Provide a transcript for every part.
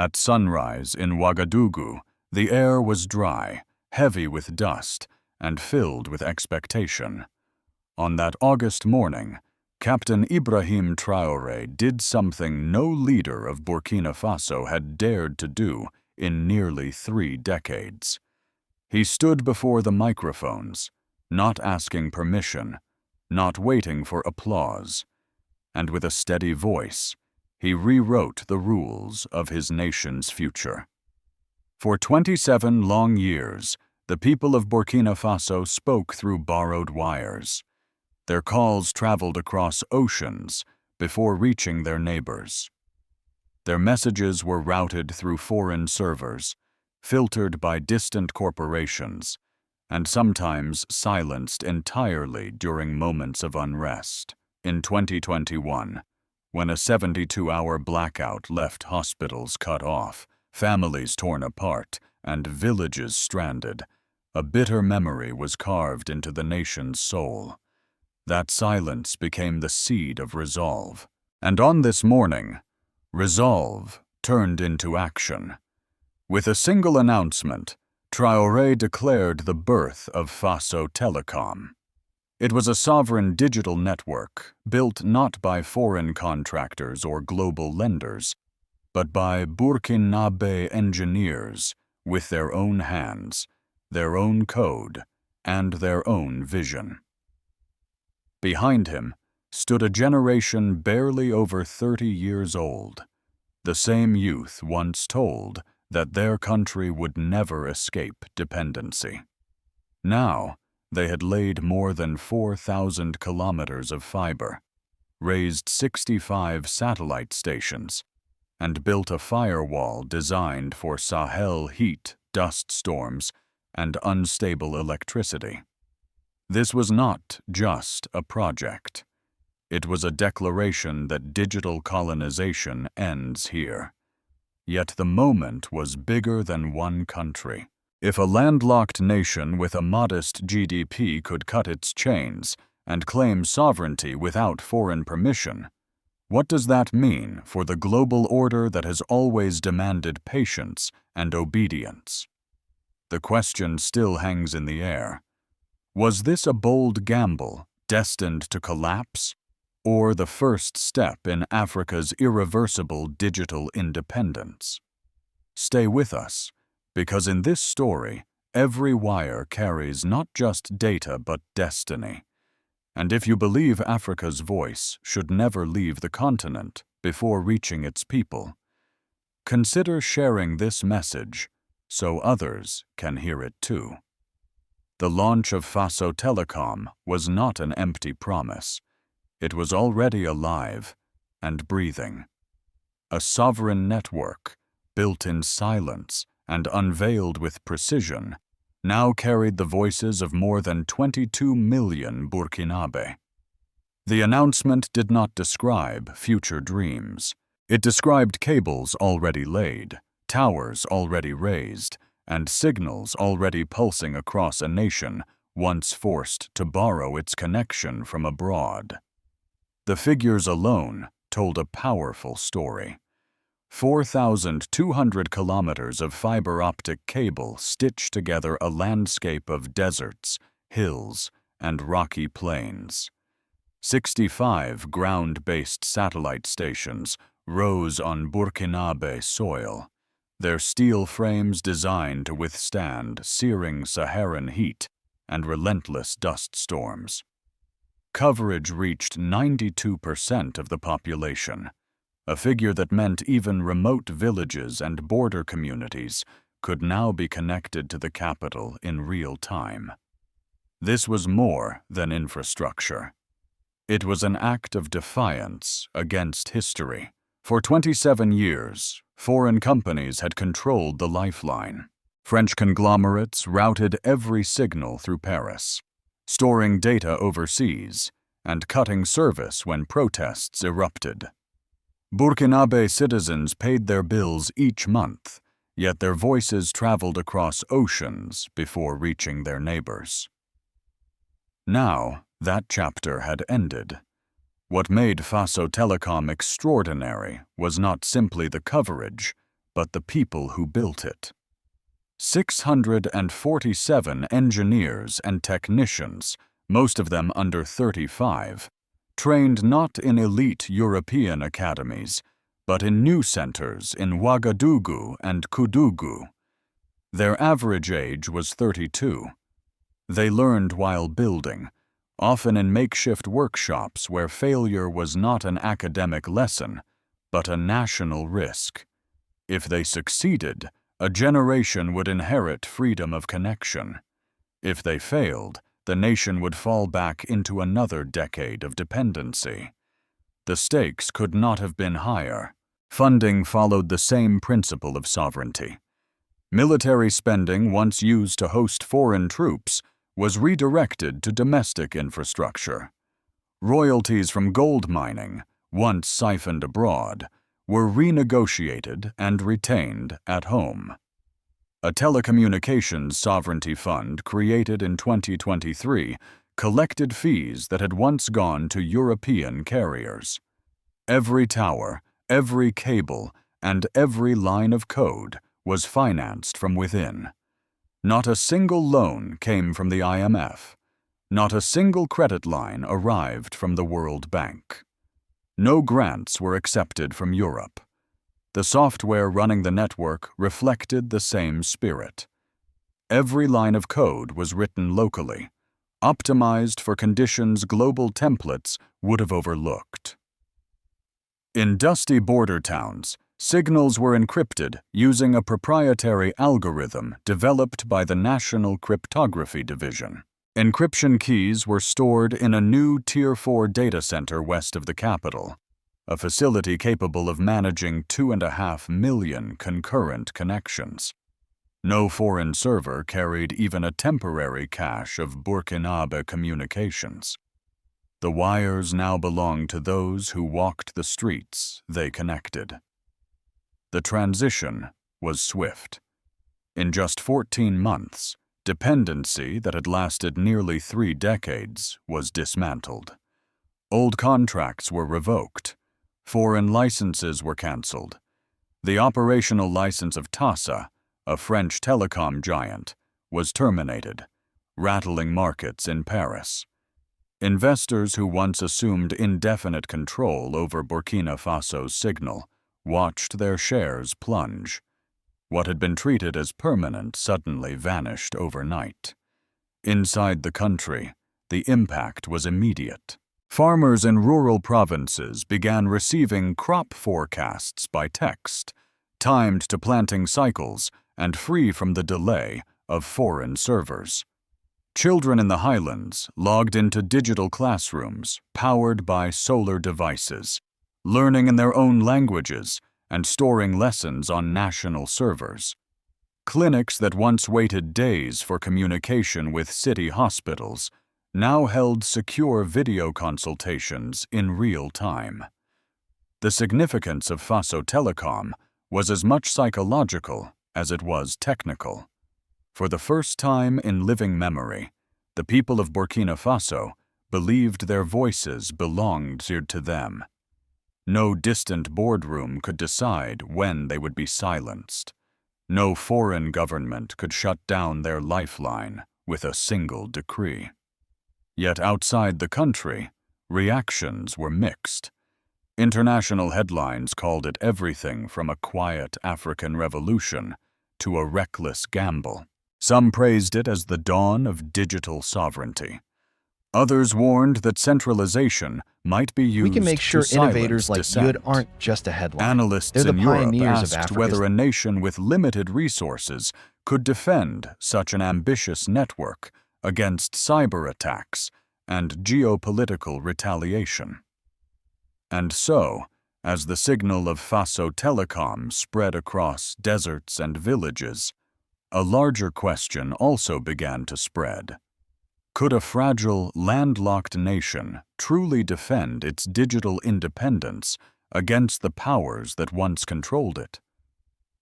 At sunrise in Ouagadougou, the air was dry, heavy with dust, and filled with expectation. On that August morning, Captain Ibrahim Traoré did something no leader of Burkina Faso had dared to do in nearly 3 decades. He stood before the microphones, not asking permission, not waiting for applause, and with a steady voice, he rewrote the rules of his nation's future. For 27 long years, the people of Burkina Faso spoke through borrowed wires. Their calls traveled across oceans before reaching their neighbors. Their messages were routed through foreign servers, filtered by distant corporations, and sometimes silenced entirely during moments of unrest. In 2021, when a 72-hour blackout left hospitals cut off, families torn apart, and villages stranded, a bitter memory was carved into the nation's soul. That silence became the seed of resolve. And on this morning, resolve turned into action. With a single announcement, Traoré declared the birth of Faso Telecom. It was a sovereign digital network built not by foreign contractors or global lenders, but by Burkinabé engineers with their own hands, their own code, and their own vision. Behind him stood a generation barely over 30 years old, the same youth once told that their country would never escape dependency. Now, they had laid more than 4,000 kilometers of fiber, raised 65 satellite stations, and built a firewall designed for Sahel heat, dust storms, and unstable electricity. This was not just a project. It was a declaration that digital colonization ends here. Yet the moment was bigger than one country. If a landlocked nation with a modest GDP could cut its chains and claim sovereignty without foreign permission, what does that mean for the global order that has always demanded patience and obedience? The question still hangs in the air. Was this a bold gamble destined to collapse, or the first step in Africa's irreversible digital independence? Stay with us, because in this story, every wire carries not just data but destiny. And if you believe Africa's voice should never leave the continent before reaching its people, consider sharing this message so others can hear it too. The launch of Faso Telecom was not an empty promise. It was already alive and breathing. A sovereign network, built in silence and unveiled with precision, now carried the voices of more than 22 million Burkinabé. The announcement did not describe future dreams. It described cables already laid, towers already raised, and signals already pulsing across a nation once forced to borrow its connection from abroad. The figures alone told a powerful story. 4,200 kilometers of fiber optic cable stitched together a landscape of deserts, hills, and rocky plains. 65 ground-based satellite stations rose on Burkinabé soil, their steel frames designed to withstand searing Saharan heat and relentless dust storms. Coverage reached 92% of the population, a figure that meant even remote villages and border communities could now be connected to the capital in real time. This was more than infrastructure. It was an act of defiance against history. For 27 years, foreign companies had controlled the lifeline. French conglomerates routed every signal through Paris, storing data overseas and cutting service when protests erupted. Burkinabé citizens paid their bills each month, yet their voices traveled across oceans before reaching their neighbors. Now, that chapter had ended. What made Faso Telecom extraordinary was not simply the coverage, but the people who built it. 647 engineers and technicians, most of them under 35, trained not in elite European academies, but in new centers in Ouagadougou and Koudougou. Their average age was 32. They learned while building, often in makeshift workshops where failure was not an academic lesson, but a national risk. If they succeeded, a generation would inherit freedom of connection. If they failed, the nation would fall back into another decade of dependency. The stakes could not have been higher. Funding followed the same principle of sovereignty. Military spending once used to host foreign troops was redirected to domestic infrastructure. Royalties from gold mining, once siphoned abroad, were renegotiated and retained at home. A telecommunications sovereignty fund created in 2023 collected fees that had once gone to European carriers. Every tower, every cable, and every line of code was financed from within. Not a single loan came from the IMF. Not a single credit line arrived from the World Bank. No grants were accepted from Europe. The software running the network reflected the same spirit. Every line of code was written locally, optimized for conditions global templates would have overlooked. In dusty border towns, signals were encrypted using a proprietary algorithm developed by the National Cryptography Division. Encryption keys were stored in a new Tier 4 data center west of the capital, a facility capable of managing 2.5 million concurrent connections. No foreign server carried even a temporary cache of Burkinabé communications. The wires now belonged to those who walked the streets they connected. The transition was swift. In just 14 months, dependency that had lasted nearly 3 decades was dismantled. Old contracts were revoked. Foreign licenses were cancelled. The operational license of TASA, a French telecom giant, was terminated, rattling markets in Paris. Investors who once assumed indefinite control over Burkina Faso's signal watched their shares plunge. What had been treated as permanent suddenly vanished overnight. Inside the country, the impact was immediate. Farmers in rural provinces began receiving crop forecasts by text, timed to planting cycles and free from the delay of foreign servers. Children in the highlands logged into digital classrooms powered by solar devices, learning in their own languages and storing lessons on national servers. Clinics that once waited days for communication with city hospitals now held secure video consultations in real time. The significance of Faso Telecom was as much psychological as it was technical. For the first time in living memory, the people of Burkina Faso believed their voices belonged to them. No distant boardroom could decide when they would be silenced. No foreign government could shut down their lifeline with a single decree. Yet outside the country, reactions were mixed. International headlines called it everything from a quiet African revolution to a reckless gamble. Some praised it as the dawn of digital sovereignty. Others warned that centralization might be used we can make sure to innovators like dissent. Yud aren't just a headline. Analysts They're the in Europe pioneers of asked Africa's whether a nation with limited resources could defend such an ambitious network against cyber attacks and geopolitical retaliation. And so, as the signal of Faso Telecom spread across deserts and villages, a larger question also began to spread. Could a fragile, landlocked nation truly defend its digital independence against the powers that once controlled it?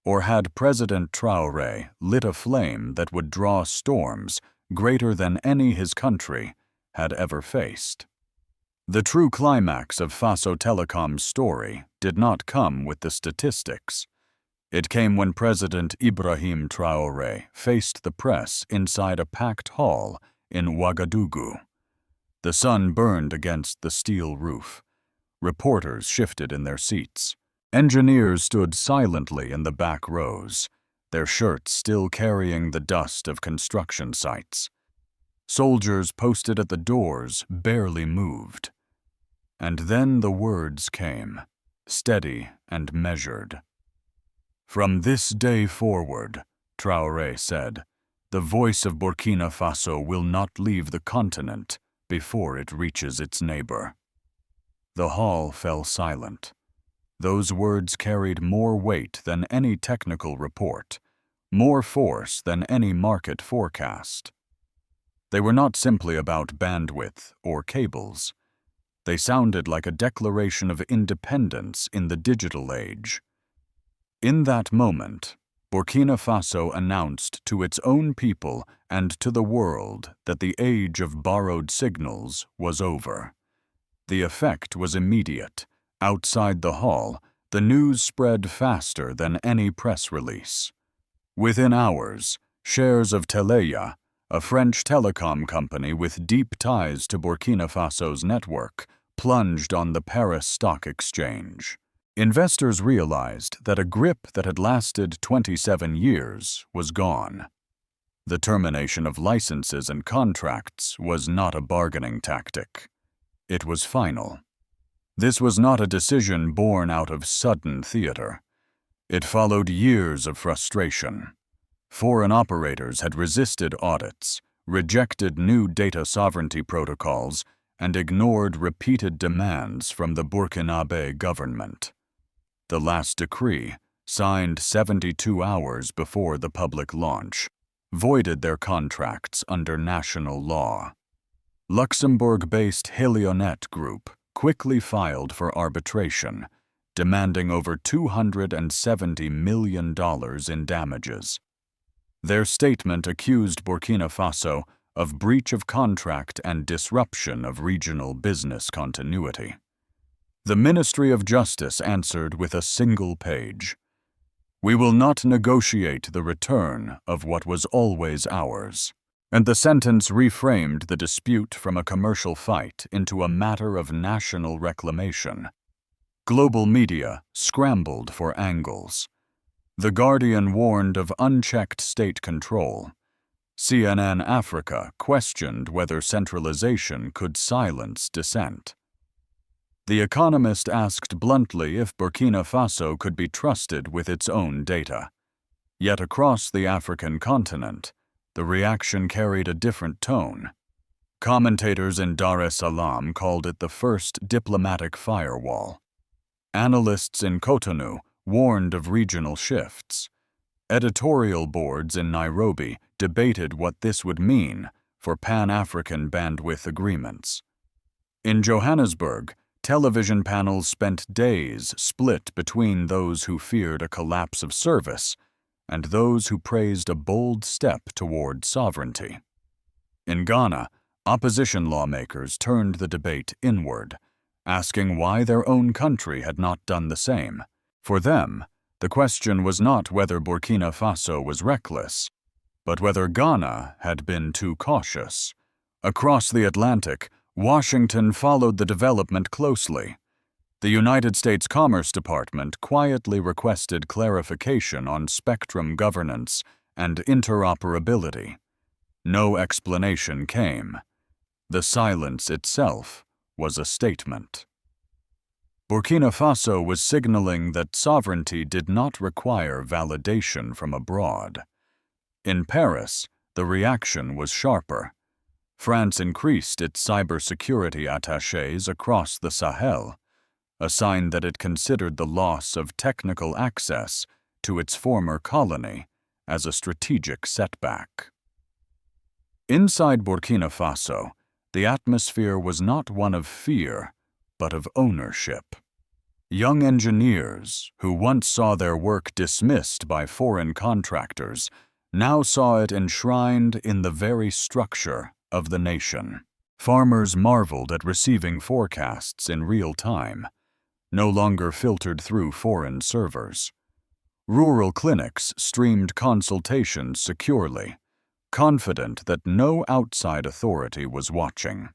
Or had President Traoré lit a flame that would draw storms greater than any his country had ever faced? The true climax of Faso Telecom's story did not come with the statistics. It came when President Ibrahim Traoré faced the press inside a packed hall in Ouagadougou. The sun burned against the steel roof. Reporters shifted in their seats. Engineers stood silently in the back rows, their shirts still carrying the dust of construction sites. Soldiers posted at the doors barely moved. And then the words came, steady and measured. "From this day forward," Traoré said, "the voice of Burkina Faso will not leave the continent before it reaches its neighbor." The hall fell silent. Those words carried more weight than any technical report, more force than any market forecast. They were not simply about bandwidth or cables. They sounded like a declaration of independence in the digital age. In that moment, Burkina Faso announced to its own people and to the world that the age of borrowed signals was over. The effect was immediate. Outside the hall, the news spread faster than any press release. Within hours, shares of Teleya, a French telecom company with deep ties to Burkina Faso's network, plunged on the Paris Stock Exchange. Investors realized that a grip that had lasted 27 years was gone. The termination of licenses and contracts was not a bargaining tactic. It was final. This was not a decision born out of sudden theater. It followed years of frustration. Foreign operators had resisted audits, rejected new data sovereignty protocols, and ignored repeated demands from the Burkinabé government. The last decree, signed 72 hours before the public launch, voided their contracts under national law. Luxembourg-based Helionet Group quickly filed for arbitration, demanding over $270 million in damages. Their statement accused Burkina Faso of breach of contract and disruption of regional business continuity. The Ministry of Justice answered with a single page. "We will not negotiate the return of what was always ours." And the sentence reframed the dispute from a commercial fight into a matter of national reclamation. Global media scrambled for angles. The Guardian warned of unchecked state control. CNN Africa questioned whether centralization could silence dissent. The Economist asked bluntly if Burkina Faso could be trusted with its own data. Yet across the African continent, the reaction carried a different tone. Commentators in Dar es Salaam called it the first diplomatic firewall. Analysts in Cotonou warned of regional shifts. Editorial boards in Nairobi debated what this would mean for Pan-African bandwidth agreements. In Johannesburg, television panels spent days split between those who feared a collapse of service and those who praised a bold step toward sovereignty. In Ghana, opposition lawmakers turned the debate inward, asking why their own country had not done the same. For them, the question was not whether Burkina Faso was reckless, but whether Ghana had been too cautious. Across the Atlantic, Washington followed the development closely. The United States Commerce Department quietly requested clarification on spectrum governance and interoperability. No explanation came. The silence itself was a statement. Burkina Faso was signaling that sovereignty did not require validation from abroad. In Paris, the reaction was sharper. France increased its cybersecurity attachés across the Sahel, a sign that it considered the loss of technical access to its former colony as a strategic setback. Inside Burkina Faso, the atmosphere was not one of fear, but of ownership. Young engineers, who once saw their work dismissed by foreign contractors, now saw it enshrined in the very structure of the nation. Farmers marveled at receiving forecasts in real time, no longer filtered through foreign servers. Rural clinics streamed consultations securely, confident that no outside authority was watching.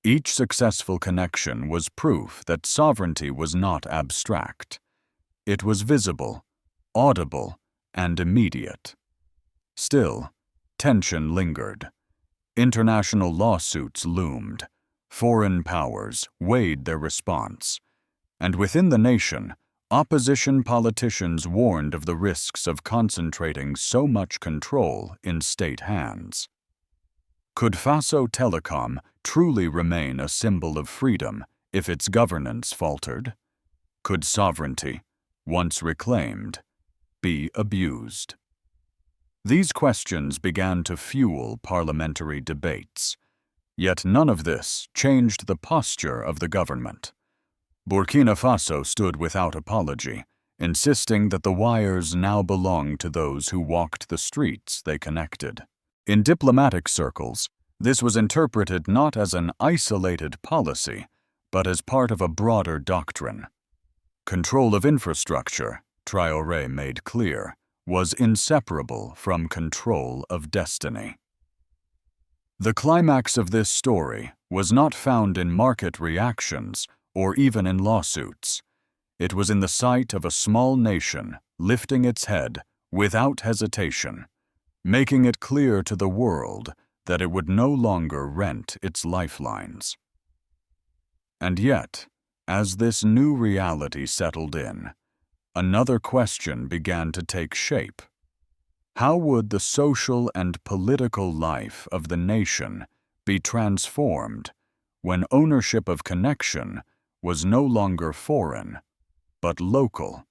Each successful connection was proof that sovereignty was not abstract. It was visible, audible, and immediate. Still, tension lingered. International lawsuits loomed. Foreign powers weighed their response. And within the nation, opposition politicians warned of the risks of concentrating so much control in state hands. Could Faso Telecom truly remain a symbol of freedom if its governance faltered? Could sovereignty, once reclaimed, be abused? These questions began to fuel parliamentary debates. Yet none of this changed the posture of the government. Burkina Faso stood without apology, insisting that the wires now belonged to those who walked the streets they connected. In diplomatic circles, this was interpreted not as an isolated policy, but as part of a broader doctrine. Control of infrastructure, Traoré made clear, was inseparable from control of destiny. The climax of this story was not found in market reactions or even in lawsuits. It was in the sight of a small nation lifting its head without hesitation, making it clear to the world that it would no longer rent its lifelines. And yet, as this new reality settled in, another question began to take shape. How would the social and political life of the nation be transformed when ownership of connection was no longer foreign, but local?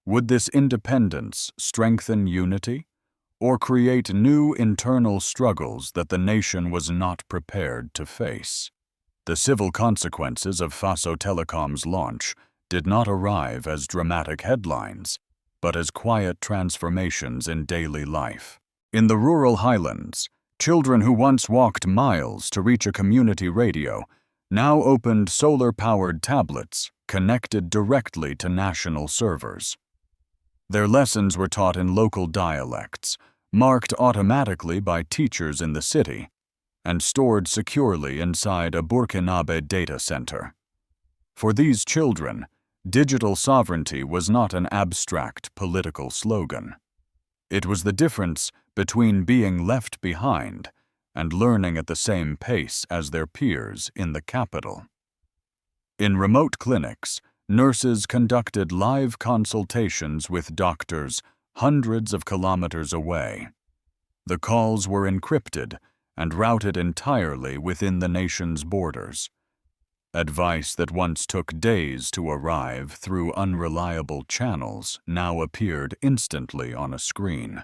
Would this independence strengthen unity, or create new internal struggles that the nation was not prepared to face? The civil consequences of Faso Telecom's launch did not arrive as dramatic headlines, but as quiet transformations in daily life. In the rural highlands, children who once walked miles to reach a community radio now opened solar-powered tablets connected directly to national servers. Their lessons were taught in local dialects, marked automatically by teachers in the city, and stored securely inside a Burkinabé data center. For these children, digital sovereignty was not an abstract political slogan. It was the difference between being left behind and learning at the same pace as their peers in the capital. In remote clinics, nurses conducted live consultations with doctors hundreds of kilometers away. The calls were encrypted and routed entirely within the nation's borders. Advice that once took days to arrive through unreliable channels now appeared instantly on a screen.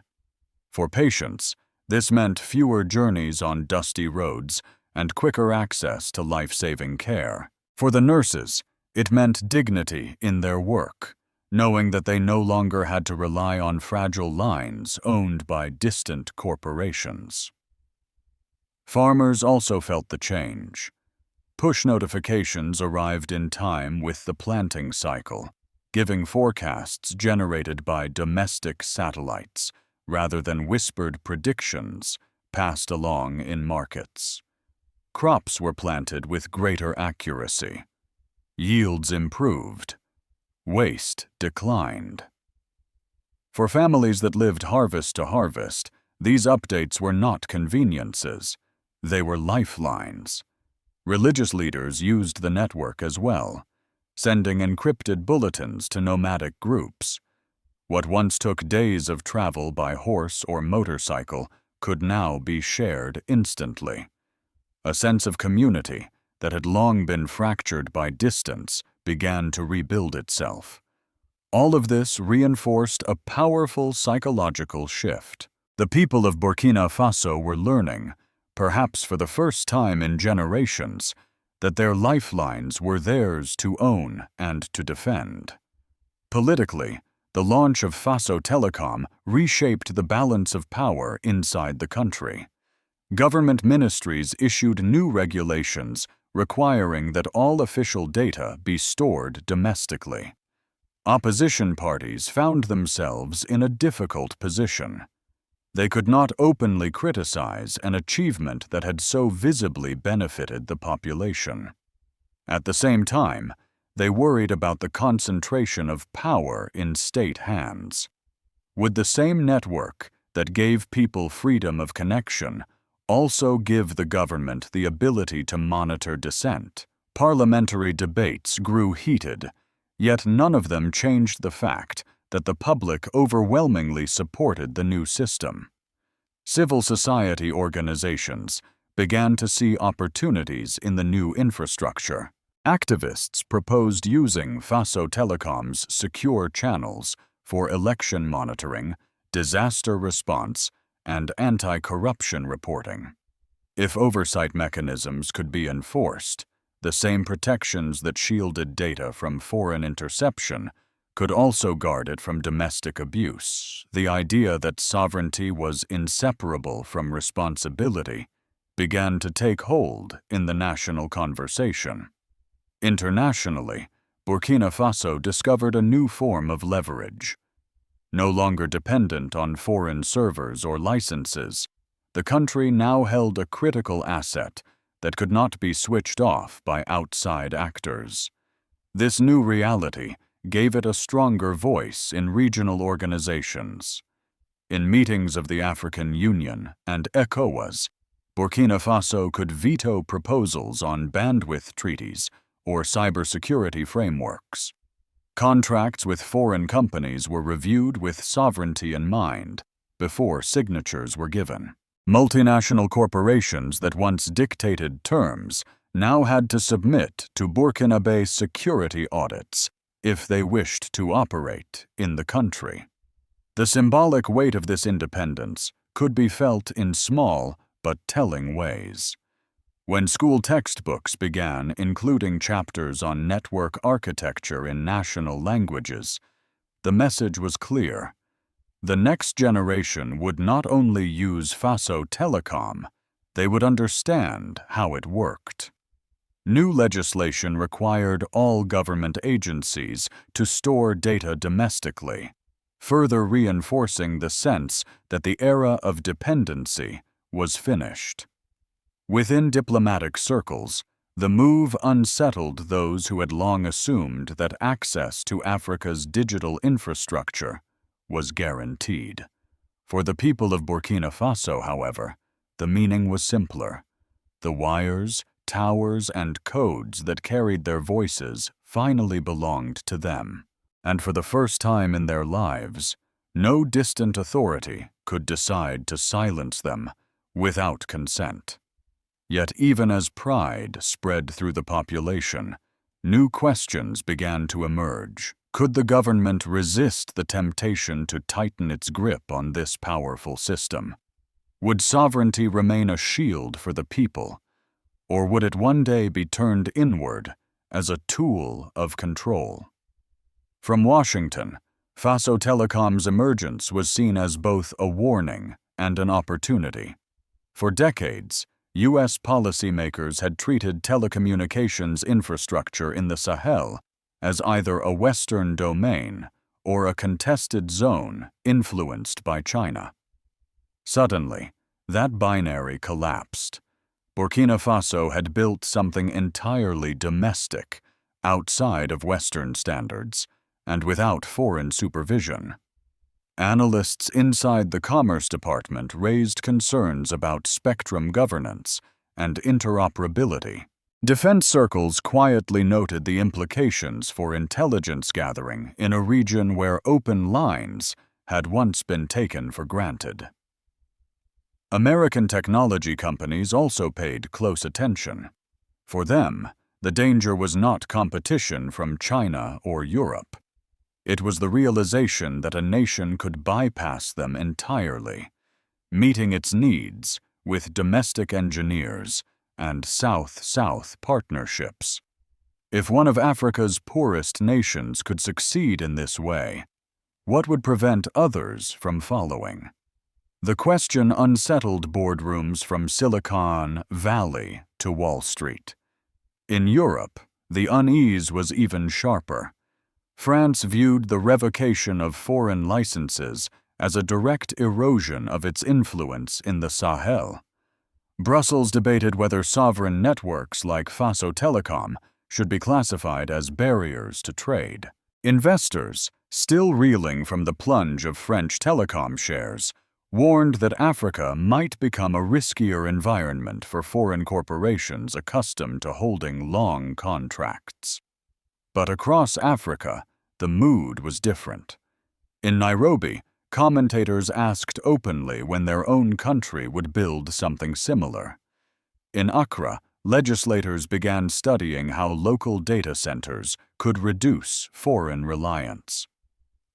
For patients, this meant fewer journeys on dusty roads and quicker access to life-saving care. For the nurses, it meant dignity in their work, knowing that they no longer had to rely on fragile lines owned by distant corporations. Farmers also felt the change. Push notifications arrived in time with the planting cycle, giving forecasts generated by domestic satellites rather than whispered predictions passed along in markets. Crops were planted with greater accuracy. Yields improved. Waste declined. For families that lived harvest to harvest, these updates were not conveniences. They were lifelines. Religious leaders used the network as well, sending encrypted bulletins to nomadic groups. What once took days of travel by horse or motorcycle could now be shared instantly. A sense of community that had long been fractured by distance began to rebuild itself. All of this reinforced a powerful psychological shift. The people of Burkina Faso were learning, perhaps for the first time in generations, that their lifelines were theirs to own and to defend. Politically, the launch of Faso Telecom reshaped the balance of power inside the country. Government ministries issued new regulations requiring that all official data be stored domestically. Opposition parties found themselves in a difficult position. They could not openly criticize an achievement that had so visibly benefited the population. At the same time, they worried about the concentration of power in state hands. Would the same network that gave people freedom of connection also give the government the ability to monitor dissent? Parliamentary debates grew heated, yet none of them changed the fact that the public overwhelmingly supported the new system. Civil society organizations began to see opportunities in the new infrastructure. Activists proposed using Faso Telecom's secure channels for election monitoring, disaster response, and anti-corruption reporting. If oversight mechanisms could be enforced, the same protections that shielded data from foreign interception could also guard it from domestic abuse. The idea that sovereignty was inseparable from responsibility began to take hold in the national conversation. Internationally, Burkina Faso discovered a new form of leverage. No longer dependent on foreign servers or licenses, the country now held a critical asset that could not be switched off by outside actors. This new reality gave it a stronger voice in regional organizations. In meetings of the African Union and ECOWAS, Burkina Faso could veto proposals on bandwidth treaties or cybersecurity frameworks. Contracts with foreign companies were reviewed with sovereignty in mind before signatures were given. Multinational corporations that once dictated terms now had to submit to Burkinabé security audits if they wished to operate in the country. The symbolic weight of this independence could be felt in small but telling ways. When school textbooks began including chapters on network architecture in national languages, the message was clear. The next generation would not only use Faso Telecom, they would understand how it worked. New legislation required all government agencies to store data domestically, further reinforcing the sense that the era of dependency was finished. Within diplomatic circles, the move unsettled those who had long assumed that access to Africa's digital infrastructure was guaranteed. For the people of Burkina Faso, however, the meaning was simpler. The wires, towers, and codes that carried their voices finally belonged to them. And for the first time in their lives, no distant authority could decide to silence them without consent. Yet even as pride spread through the population, new questions began to emerge. Could the government resist the temptation to tighten its grip on this powerful system? Would sovereignty remain a shield for the people, or would it one day be turned inward as a tool of control? From Washington, Faso Telecom's emergence was seen as both a warning and an opportunity. For decades, U.S. policymakers had treated telecommunications infrastructure in the Sahel as either a Western domain or a contested zone influenced by China. Suddenly, that binary collapsed. Burkina Faso had built something entirely domestic, outside of Western standards, and without foreign supervision. Analysts inside the Commerce Department raised concerns about spectrum governance and interoperability. Defense circles quietly noted the implications for intelligence gathering in a region where open lines had once been taken for granted. American technology companies also paid close attention. For them, the danger was not competition from China or Europe. It was the realization that a nation could bypass them entirely, meeting its needs with domestic engineers and South-South partnerships. If one of Africa's poorest nations could succeed in this way, what would prevent others from following? The question unsettled boardrooms from Silicon Valley to Wall Street. In Europe, the unease was even sharper. France viewed the revocation of foreign licenses as a direct erosion of its influence in the Sahel. Brussels debated whether sovereign networks like Faso Telecom should be classified as barriers to trade. Investors, still reeling from the plunge of French telecom shares, warned that Africa might become a riskier environment for foreign corporations accustomed to holding long contracts. But across Africa, the mood was different. In Nairobi, commentators asked openly when their own country would build something similar. In Accra, legislators began studying how local data centers could reduce foreign reliance.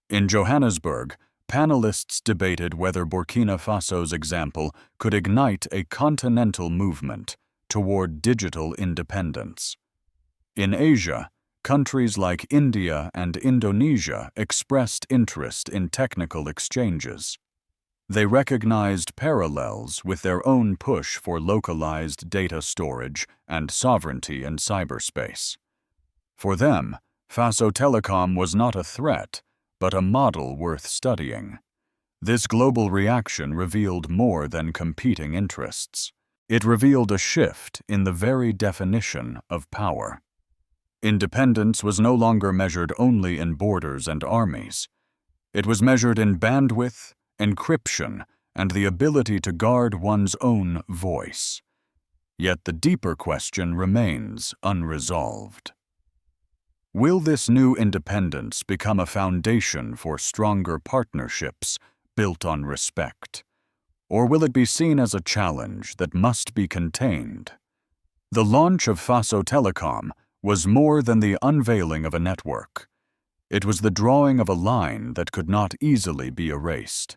In Johannesburg, panelists debated whether Burkina Faso's example could ignite a continental movement toward digital independence. In Asia, countries like India and Indonesia expressed interest in technical exchanges. They recognized parallels with their own push for localized data storage and sovereignty in cyberspace. For them, Faso Telecom was not a threat, but a model worth studying. This global reaction revealed more than competing interests. It revealed a shift in the very definition of power. Independence was no longer measured only in borders and armies. It was measured in bandwidth, encryption, and the ability to guard one's own voice. Yet the deeper question remains unresolved. Will this new independence become a foundation for stronger partnerships built on respect? Or will it be seen as a challenge that must be contained? The launch of Faso Telecom was more than the unveiling of a network. It was the drawing of a line that could not easily be erased.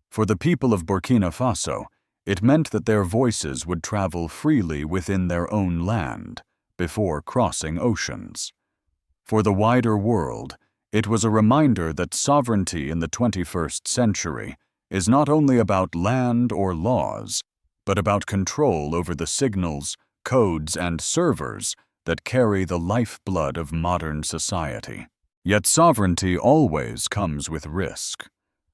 For the people of Burkina Faso, it meant that their voices would travel freely within their own land before crossing oceans. For the wider world, it was a reminder that sovereignty in the 21st century is not only about land or laws, but about control over the signals, codes, and servers that carry the lifeblood of modern society. Yet sovereignty always comes with risk.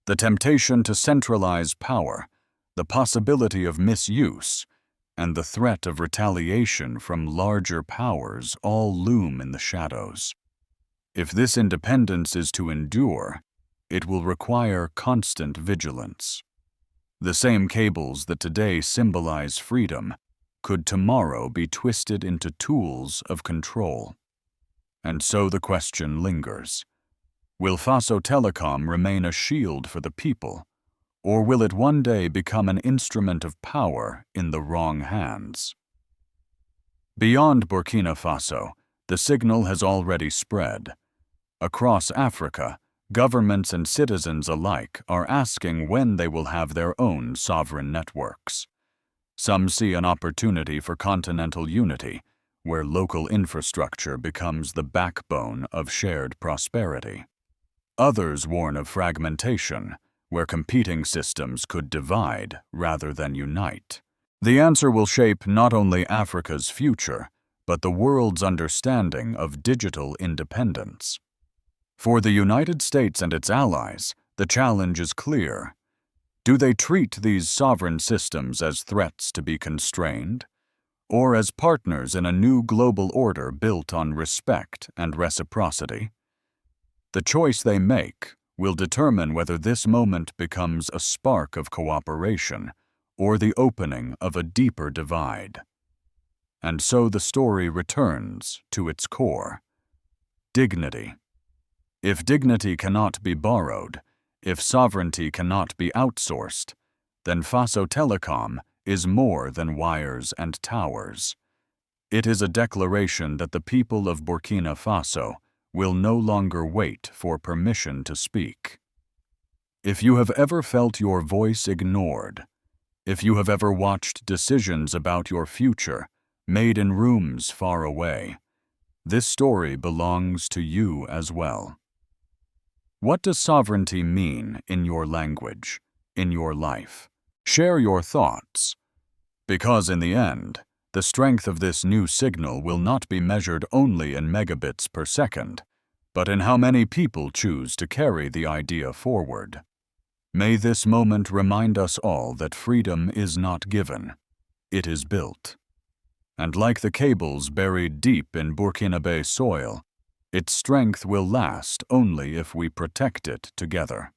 The temptation to centralize power, the possibility of misuse, and the threat of retaliation from larger powers all loom in the shadows. If this independence is to endure, it will require constant vigilance. The same cables that today symbolize freedom could tomorrow be twisted into tools of control. And so the question lingers. Will Faso Telecom remain a shield for the people, or will it one day become an instrument of power in the wrong hands? Beyond Burkina Faso, the signal has already spread. Across Africa, governments and citizens alike are asking when they will have their own sovereign networks. Some see an opportunity for continental unity, where local infrastructure becomes the backbone of shared prosperity. Others warn of fragmentation, where competing systems could divide rather than unite. The answer will shape not only Africa's future, but the world's understanding of digital independence. For the United States and its allies, the challenge is clear. Do they treat these sovereign systems as threats to be constrained, or as partners in a new global order built on respect and reciprocity? The choice they make will determine whether this moment becomes a spark of cooperation or the opening of a deeper divide. And so the story returns to its core: dignity. If dignity cannot be borrowed, if sovereignty cannot be outsourced, then Faso Telecom is more than wires and towers. It is a declaration that the people of Burkina Faso will no longer wait for permission to speak. If you have ever felt your voice ignored, if you have ever watched decisions about your future made in rooms far away, this story belongs to you as well. What does sovereignty mean in your language, in your life? Share your thoughts. Because in the end, the strength of this new signal will not be measured only in megabits per second, but in how many people choose to carry the idea forward. May this moment remind us all that freedom is not given, it is built. And like the cables buried deep in Burkinabé soil, its strength will last only if we protect it together.